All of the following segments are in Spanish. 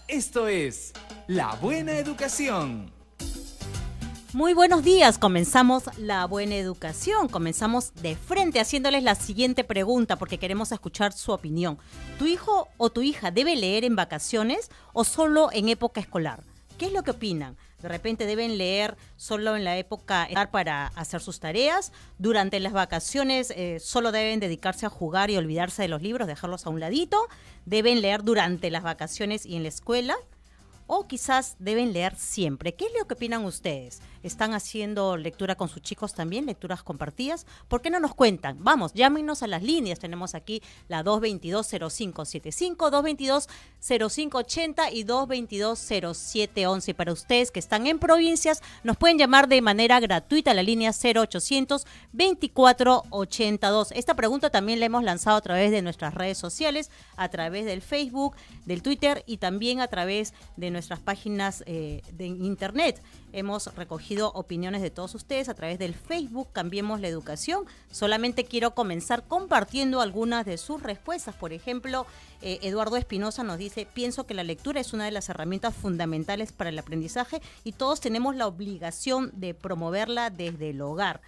Esto es La Buena Educación. Muy buenos días, comenzamos La Buena Educación, comenzamos de frente haciéndoles la siguiente pregunta porque queremos escuchar su opinión. ¿Tu hijo o tu hija debe leer en vacaciones o solo en época escolar? ¿Qué es lo que opinan? ¿De repente deben leer solo en la época escolar para hacer sus tareas? ¿Durante las vacaciones solo deben dedicarse a jugar y olvidarse de los libros, dejarlos a un ladito? ¿Deben leer durante las vacaciones y en la escuela? ¿O quizás deben leer siempre? ¿Qué es lo que opinan ustedes? ¿Están haciendo lectura con sus chicos también, lecturas compartidas? ¿Por qué no nos cuentan? Vamos, llámenos a las líneas. Tenemos aquí la 222-0575, 222-0580 y 222-0711. Y para ustedes que están en provincias, nos pueden llamar de manera gratuita a la línea 0800-2482. Esta pregunta también la hemos lanzado a través de nuestras redes sociales, a través del Facebook, del Twitter y también a través de nuestras páginas de internet. Hemos recogido opiniones de todos ustedes a través del Facebook Cambiemos la Educación. Solamente quiero comenzar compartiendo algunas de sus respuestas. Por ejemplo, Eduardo Espinosa nos dice: pienso que la lectura es una de las herramientas fundamentales para el aprendizaje y todos tenemos la obligación de promoverla desde el hogar.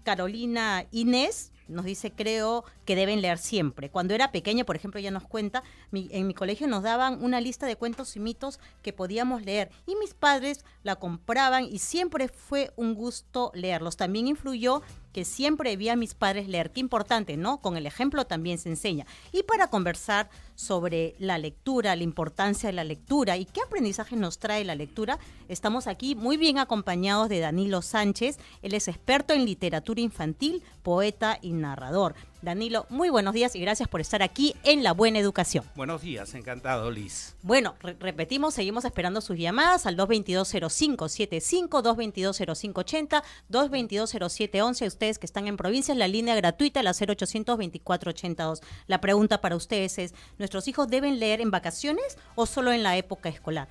Carolina Inés nos dice: creo que deben leer siempre. Cuando era pequeña, por ejemplo, ella nos cuenta, en mi colegio nos daban una lista de cuentos y mitos que podíamos leer y mis padres la compraban y siempre fue un gusto leerlos. También influyó que siempre vi a mis padres leer. Qué importante, ¿no? Con el ejemplo también se enseña. Y para conversar sobre la lectura, la importancia de la lectura y qué aprendizaje nos trae la lectura, estamos aquí muy bien acompañados de Danilo Sánchez. Él es experto en literatura infantil, poeta y narrador. Danilo, muy buenos días y gracias por estar aquí en La Buena Educación. Buenos días, encantado, Liz. Bueno, repetimos, seguimos esperando sus llamadas al 222-0575, 222-0580, 222-0711. Ustedes que están en provincias, la línea gratuita, la 0800-2482. La pregunta para ustedes es: ¿nuestros hijos deben leer en vacaciones o solo en la época escolar?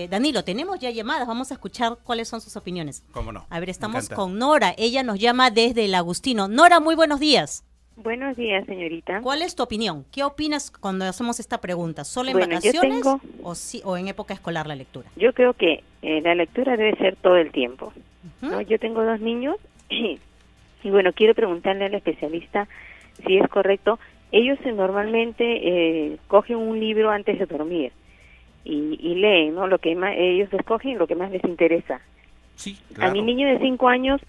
Danilo, tenemos ya llamadas, vamos a escuchar cuáles son sus opiniones. ¿Cómo no? A ver, estamos con Nora, ella nos llama desde el Agustino. Nora, muy buenos días. Buenos días, señorita. ¿Cuál es tu opinión? ¿Qué opinas cuando hacemos esta pregunta? ¿Solo en vacaciones o en época escolar la lectura? Yo creo que la lectura debe ser todo el tiempo, ¿no? Yo tengo 2 niños y bueno, quiero preguntarle al especialista si es correcto. Ellos normalmente cogen un libro antes de dormir y leen, ¿no? Lo que más ellos escogen, lo que más les interesa. Sí, claro. A mi niño de 5 años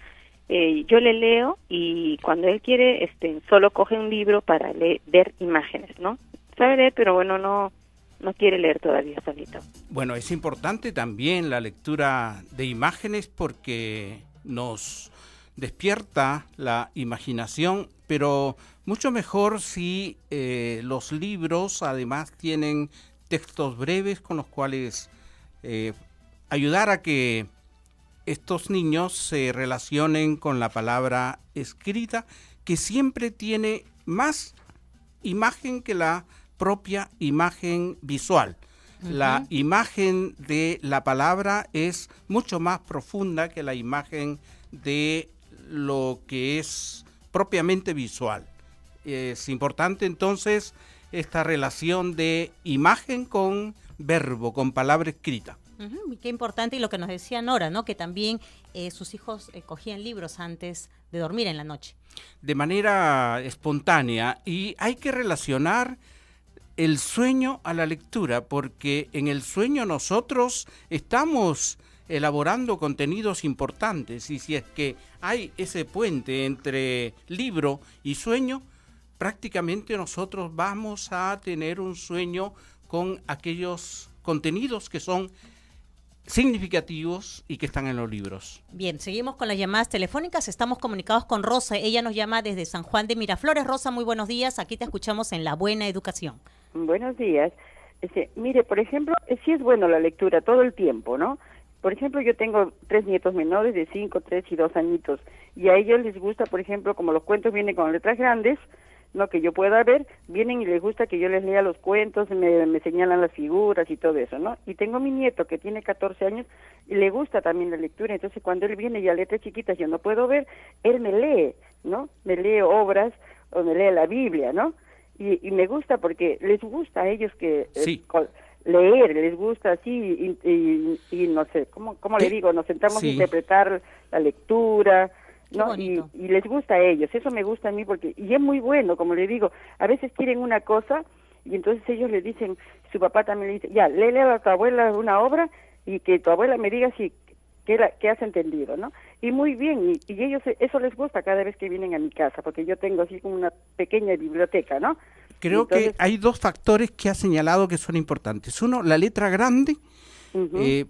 yo le leo y cuando él quiere solo coge un libro para ver imágenes, ¿no? Sabe leer, pero bueno, no quiere leer todavía solito. Bueno, es importante también la lectura de imágenes porque nos despierta la imaginación, pero mucho mejor si los libros además tienen textos breves con los cuales ayudar a que estos niños se relacionen con la palabra escrita, que siempre tiene más imagen que la propia imagen visual. La imagen de la palabra es mucho más profunda que la imagen de lo que es propiamente visual. Es importante entonces esta relación de imagen con verbo, con palabra escrita. Qué importante, y lo que nos decía Nora, ¿no? Que también sus hijos cogían libros antes de dormir en la noche. De manera espontánea, y hay que relacionar el sueño a la lectura, porque en el sueño nosotros estamos elaborando contenidos importantes, y si es que hay ese puente entre libro y sueño, prácticamente nosotros vamos a tener un sueño con aquellos contenidos que son significativos y que están en los libros. Bien, seguimos con las llamadas telefónicas. Estamos comunicados con Rosa. Ella nos llama desde San Juan de Miraflores. Rosa, muy buenos días. Aquí te escuchamos en La Buena Educación. Buenos días. Mire, por ejemplo, sí es bueno la lectura todo el tiempo, ¿no? Por ejemplo, yo tengo 3 nietos menores de 5, 3 y 2 añitos. Y a ellos les gusta, por ejemplo, como los cuentos vienen con letras grandes, no que yo pueda ver, vienen y les gusta que yo les lea los cuentos, me señalan las figuras y todo eso, ¿no? Y tengo mi nieto que tiene 14 años y le gusta también la lectura, entonces cuando él viene y a letras chiquitas yo no puedo ver, él me lee, ¿no? Me lee obras o me lee la Biblia, ¿no? Y me gusta porque les gusta a ellos que sí. leer, les gusta así, y no sé, ¿cómo le digo? Nos sentamos a interpretar la lectura, ¿no? Y les gusta a ellos, eso me gusta a mí, porque, y es muy bueno, como le digo, a veces quieren una cosa, y entonces ellos le dicen, su papá también le dice, ya, léele a tu abuela una obra, y que tu abuela me diga si que has entendido, ¿no? Y muy bien, y ellos, eso les gusta cada vez que vienen a mi casa, porque yo tengo así como una pequeña biblioteca, ¿no? Creo entonces, que hay dos factores que ha señalado que son importantes. Uno, la letra grande,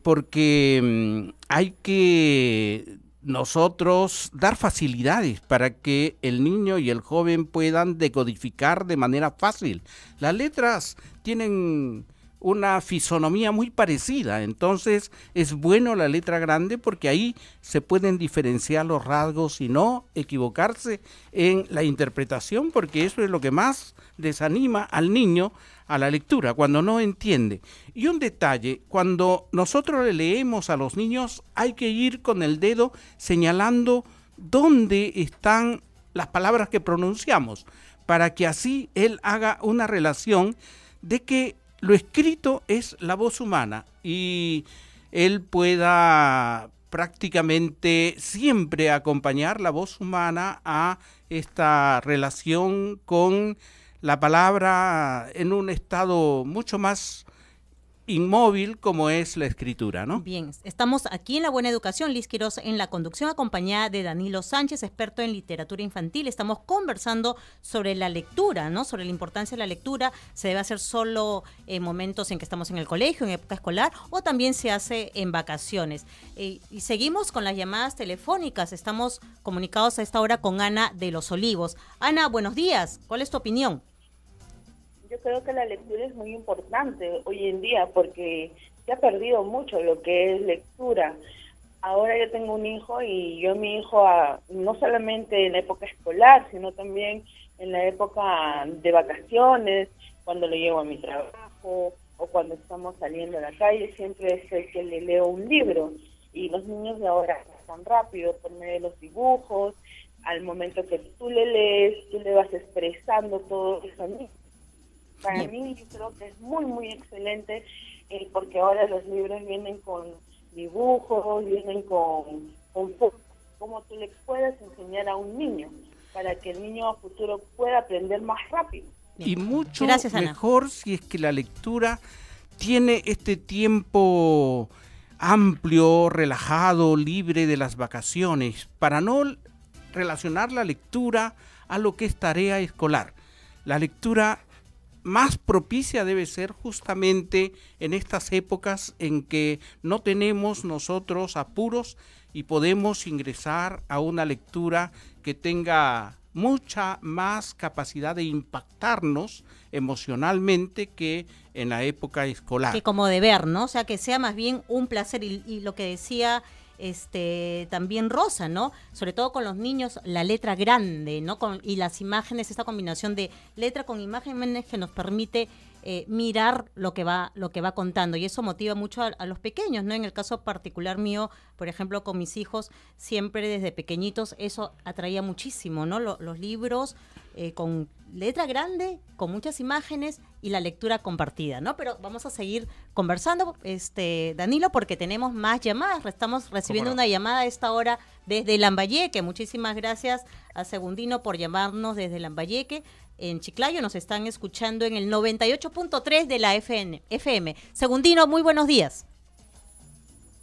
porque hay que nosotros dar facilidades para que el niño y el joven puedan decodificar de manera fácil. Las letras tienen una fisonomía muy parecida, entonces es bueno la letra grande porque ahí se pueden diferenciar los rasgos y no equivocarse en la interpretación, porque eso es lo que más desanima al niño a la lectura, cuando no entiende. Y un detalle, cuando nosotros le leemos a los niños hay que ir con el dedo señalando dónde están las palabras que pronunciamos, para que así él haga una relación de que lo escrito es la voz humana y él pueda prácticamente siempre acompañar la voz humana a esta relación con la palabra en un estado mucho más inmóvil como es la escritura, ¿no? Bien, estamos aquí en La Buena Educación, Liz Quiroz en la conducción, acompañada de Danilo Sánchez, experto en literatura infantil. Estamos conversando sobre la lectura, ¿no? Sobre la importancia de la lectura. Se debe hacer solo en momentos en que estamos en el colegio, en época escolar, o también se hace en vacaciones. Y seguimos con las llamadas telefónicas. Estamos comunicados a esta hora con Ana de Los Olivos. Ana, buenos días. ¿Cuál es tu opinión? Yo creo que la lectura es muy importante hoy en día porque se ha perdido mucho lo que es lectura. Ahora yo tengo un hijo y yo mi hijo, no solamente en la época escolar, sino también en la época de vacaciones, cuando lo llevo a mi trabajo o cuando estamos saliendo a la calle, siempre es el que le leo un libro. Y los niños de ahora están rápido por medio de los dibujos. Al momento que tú le lees, tú le vas expresando todo eso a mí. Para mí yo creo que es muy, muy excelente porque ahora los libros vienen con dibujos, vienen con fotos, como tú le puedes enseñar a un niño para que el niño a futuro pueda aprender más rápido. Y mucho Gracias, Ana. mejor si es que la lectura tiene este tiempo amplio, relajado, libre de las vacaciones, para no relacionar la lectura a lo que es tarea escolar. La lectura más propicia debe ser justamente en estas épocas en que no tenemos nosotros apuros y podemos ingresar a una lectura que tenga mucha más capacidad de impactarnos emocionalmente que en la época escolar. Que como deber, ¿no? O sea, que sea más bien un placer y lo que decía también Rosa, ¿no? Sobre todo con los niños, la letra grande, ¿no? Y las imágenes, esta combinación de letra con imágenes que nos permite mirar lo que va contando, y eso motiva mucho a los pequeños, ¿no? En el caso particular mío, por ejemplo, con mis hijos, siempre desde pequeñitos eso atraía muchísimo, ¿no? Los libros con letra grande, con muchas imágenes y la lectura compartida, ¿no? Pero vamos a seguir conversando, Danilo, porque tenemos más llamadas. Estamos recibiendo una llamada a esta hora desde Lambayeque. Muchísimas gracias a Segundino por llamarnos desde Lambayeque. En Chiclayo nos están escuchando en el 98.3 de la FM. Segundino, muy buenos días.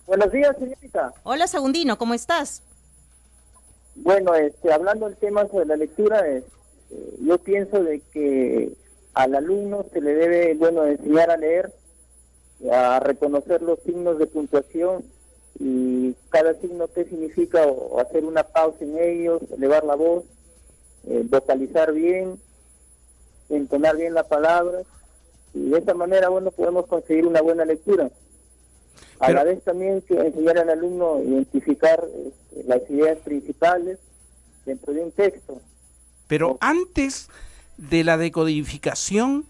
Buenos días, señorita. Hola, Segundino, ¿cómo estás? Bueno, hablando del tema sobre la lectura, yo pienso de que al alumno se le debe, enseñar a leer, a reconocer los signos de puntuación y cada signo qué significa, o hacer una pausa en ellos, elevar la voz, vocalizar bien, entonar bien la palabra, y de esa manera, podemos conseguir una buena lectura. A la vez también que enseñar al alumno a identificar las ideas principales dentro de un texto. Pero antes de la decodificación,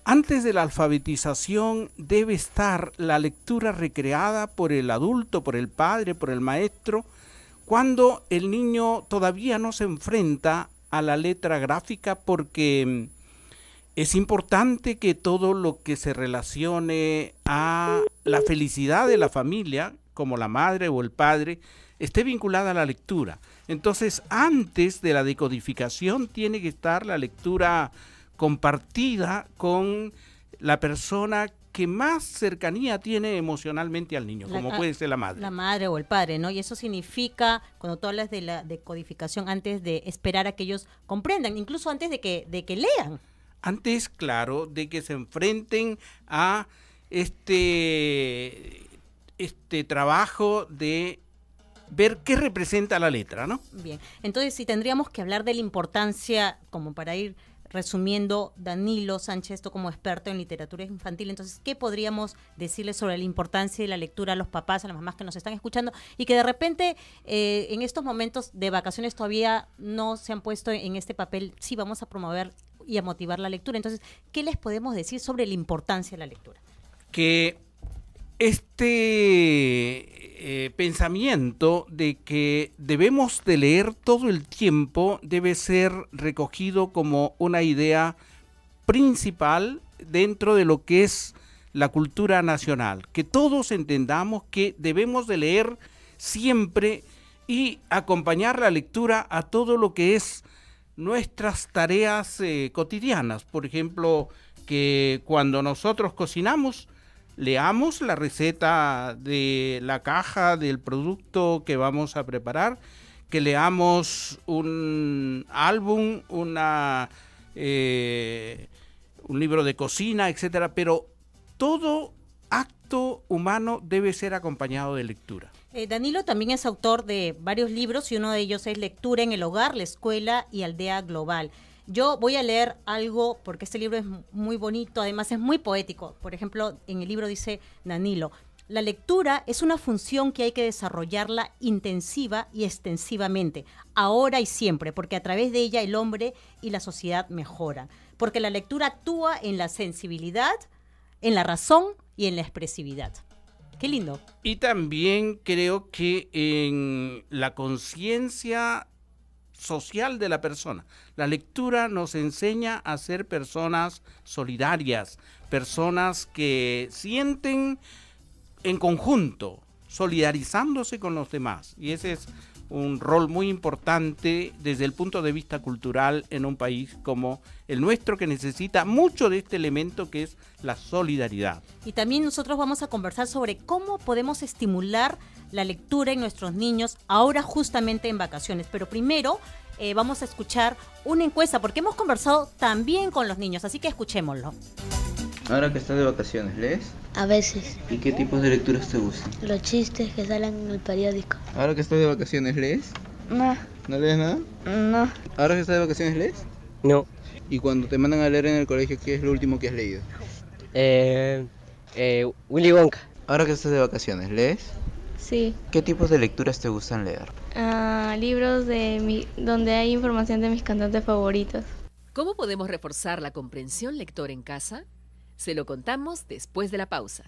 antes de la alfabetización, debe estar la lectura recreada por el adulto, por el padre, por el maestro, cuando el niño todavía no se enfrenta a la letra gráfica, porque Es importante que todo lo que se relacione a la felicidad de la familia, como la madre o el padre, esté vinculada a la lectura. Entonces, antes de la decodificación tiene que estar la lectura compartida con la persona que más cercanía tiene emocionalmente al niño, como puede ser la madre. La madre o el padre, ¿no? Y eso significa, cuando tú hablas de la decodificación, antes de esperar a que ellos comprendan, incluso antes de que lean. Antes, claro, de que se enfrenten a este trabajo de ver qué representa la letra, ¿no? Bien, entonces si tendríamos que hablar de la importancia, como para ir resumiendo, Danilo Sánchez, tú como experto en literatura infantil, entonces, ¿qué podríamos decirles sobre la importancia de la lectura a los papás, a las mamás que nos están escuchando y que de repente en estos momentos de vacaciones todavía no se han puesto en este papel? Sí, vamos a promover y a motivar la lectura. Entonces, ¿qué les podemos decir sobre la importancia de la lectura? Que pensamiento de que debemos de leer todo el tiempo debe ser recogido como una idea principal dentro de lo que es la cultura nacional, que todos entendamos que debemos de leer siempre y acompañar la lectura a todo lo que es nuestras tareas cotidianas. Por ejemplo, que cuando nosotros cocinamos, leamos la receta de la caja del producto que vamos a preparar, que leamos un álbum, un libro de cocina, etcétera, pero todo acto humano debe ser acompañado de lectura. Danilo también es autor de varios libros y uno de ellos es Lectura en el hogar, la escuela y aldea global. Yo voy a leer algo porque este libro es muy bonito, además es muy poético. Por ejemplo, en el libro dice Danilo: la lectura es una función que hay que desarrollarla intensiva y extensivamente, ahora y siempre, porque a través de ella el hombre y la sociedad mejoran. Porque la lectura actúa en la sensibilidad, en la razón y en la expresividad. Qué lindo. Y también creo que en la conciencia social de la persona. La lectura nos enseña a ser personas solidarias, personas que sienten en conjunto, solidarizándose con los demás. Y ese es un rol muy importante desde el punto de vista cultural en un país como el nuestro, que necesita mucho de este elemento que es la solidaridad. Y también nosotros vamos a conversar sobre cómo podemos estimular la lectura en nuestros niños ahora justamente en vacaciones. Pero primero vamos a escuchar una encuesta porque hemos conversado también con los niños, así que escuchémoslo. Ahora que estás de vacaciones, ¿lees? A veces. ¿Y qué tipos de lecturas te gustan? Los chistes que salen en el periódico. Ahora que estás de vacaciones, ¿lees? No. ¿No lees nada? No. ¿Ahora que estás de vacaciones, lees? No. ¿Y cuando te mandan a leer en el colegio, qué es lo último que has leído? Willy Wonka. Ahora que estás de vacaciones, ¿lees? Sí. ¿Qué tipos de lecturas te gustan leer? Libros donde hay información de mis cantantes favoritos. ¿Cómo podemos reforzar la comprensión lectora en casa? Se lo contamos después de la pausa.